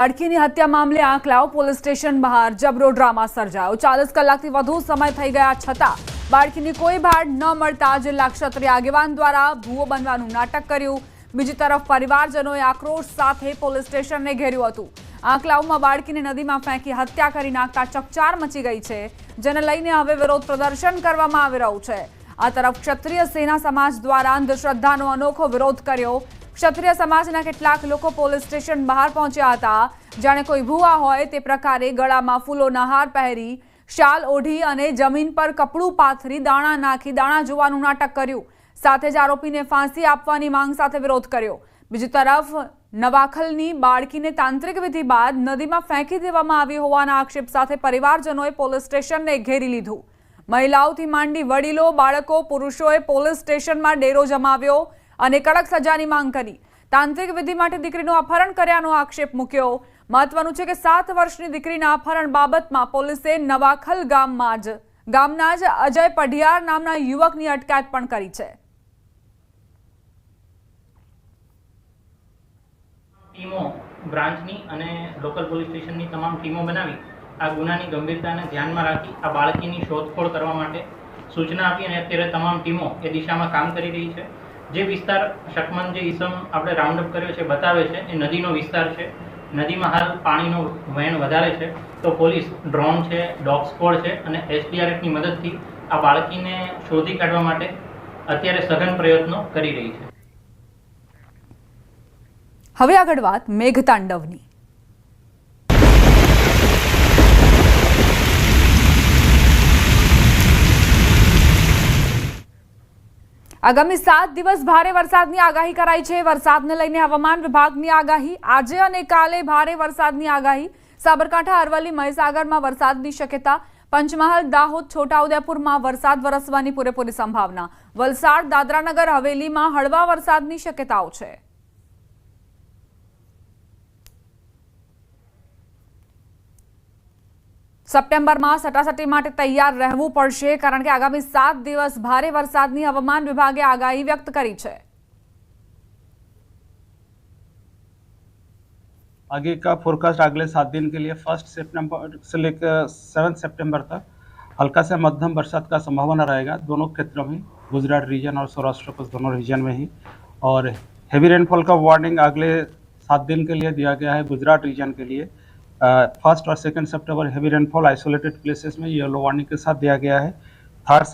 બાળકીની હત્યા મામલે Anklav police station બહાર જબરો ડ્રામા સર્જાયો। 40 કલાકથી વધુ સમય થઈ ગયા છતાં બાળકીની કોઈ ભાડ ન મળતા જિલ્લા ક્ષત્રિય આગેવાન દ્વારા ભૂવો બનવાનું નાટક કર્યું। બીજી તરફ પરિવારજનોએ આક્રોશ સાથે પોલીસ સ્ટેશનને ઘેર્યું હતું। આંકલાવમાં બાળકીને નદીમાં ફેંકી હત્યા કરી નાખતા ચકચાર મચી ગઈ છે, જેને લઈને હવે વિરોધ પ્રદર્શન કરવામાં આવી રહ્યું છે। આ તરફ ક્ષત્રિય સેના સમાજ દ્વારા અંધશ્રદ્ધાનો અનોખો વિરોધ કર્યો। ક્ષત્રિય સમાજના કેટલાક લોકો પોલીસ સ્ટેશન બહાર પહોંચ્યા હતા, જાણે કોઈ ભૂવા હોય તે પ્રકારે ગળામાં ફૂલોના હાર પહેરી, શાલ ઓઢી અને જમીન પર કપડું પાથરી દાણા નાખી દાણા જોવાનું નાટક કર્યું। સાથે જ આરોપીને ફાંસી આપવાની માંગ સાથે વિરોધ કર્યો। બીજી તરફ નવાખલની બાળકીને તાંત્રિક વિધિ બાદ નદીમાં ફેંકી દેવામાં આવી હોવાના આક્ષેપ સાથે પરિવારજનોએ પોલીસ સ્ટેશનને ઘેરી લીધું। મહિલાઓથી માંડી વડીલો, બાળકો, પુરુષોએ પોલીસ સ્ટેશનમાં ડેરો જમાવ્યો અને કડક સજાની માંગ કરી। તાંત્રિક વિધિ માટે દીકરીનું અપહરણ કર્યાનો આક્ષેપ મૂક્યો। મહત્વનું છે કે 7 વર્ષની દીકરીના અપહરણ બાબતમાં પોલીસે નવાખલ ગામના જ અજય પઢિયાર નામના યુવકની અટકાયત પણ કરી છે। ટીમો બ્રાન્ચની અને લોકલ પોલીસ સ્ટેશનની તમામ ટીમો બનાવી આ ગુનાની ગંભીરતાને ધ્યાનમાં રાખી આ બાળકીની શોધખોળ કરવા માટે સૂચના આપી અને અત્યારે તમામ ટીમો એ દિશામાં કામ કરી રહી છે। જે વિસ્તાર શકમન જે ઈસમ આપણે રાઉન્ડ અપ કર્યો છે બતાવે છે એ નદીનો વિસ્તાર છે। નદીમાં હાલ પાણીનો વહેણ વધારે છે, તો પોલીસ ડ્રોન છે, ડોગ સ્ક્વોડ છે અને SDRFની મદદથી આ બાળકીને શોધી કાઢવા માટે અત્યારે સઘન પ્રયત્નો કરી રહી છે। હવે આગળ વાત મેઘતાંડવની। આગામી 7 દિવસ ભારે વરસાદની આગાહી કરાઈ છે। વરસાદને લઈને હવામાન વિભાગની આગાહી। આજે અને કાલે ભારે વરસાદની આગાહી। સાબરકાંઠા, અરવલ્લી, મહીસાગરમાં વરસાદની શક્યતા। પંચમહાલ, દાહોદ, છોટાઉદેપુરમાં વરસાદ વરસવાની પૂરેપૂરી સંભાવના। વલસાડ, દાદરાનગર હવેલીમાં હળવા વરસાદની શક્યતાઓ છે। સપ્ટેમ્બરમાં સટાસટી માટે તૈયાર રહેવું પડશે, કારણ કે આગામી 7 દિવસ ભારે વરસાદની હવામાન વિભાગે આગાહી વ્યક્ત કરી છે। आगे का फोरकास्ट अगले 7 दिन के लिए 1 सितंबर से लेकर 7 सितंबर तक हल्का से मध्यम बरसात का संभावना रहेगा दोनों क्षेत्रों में, गुजरात रीजन और सौराष्ट्र को दोनों रीजन में ही। और हेवी रेनफॉल का वार्निंग अगले 7 दिन के लिए दिया गया है गुजरात रीजन के लिए। 1 और 2 सितंबर हेवी रेनफॉल आइसोलेटेड प्लेसेस में येलो वार्निंग के साथ दिया गया है। 3rd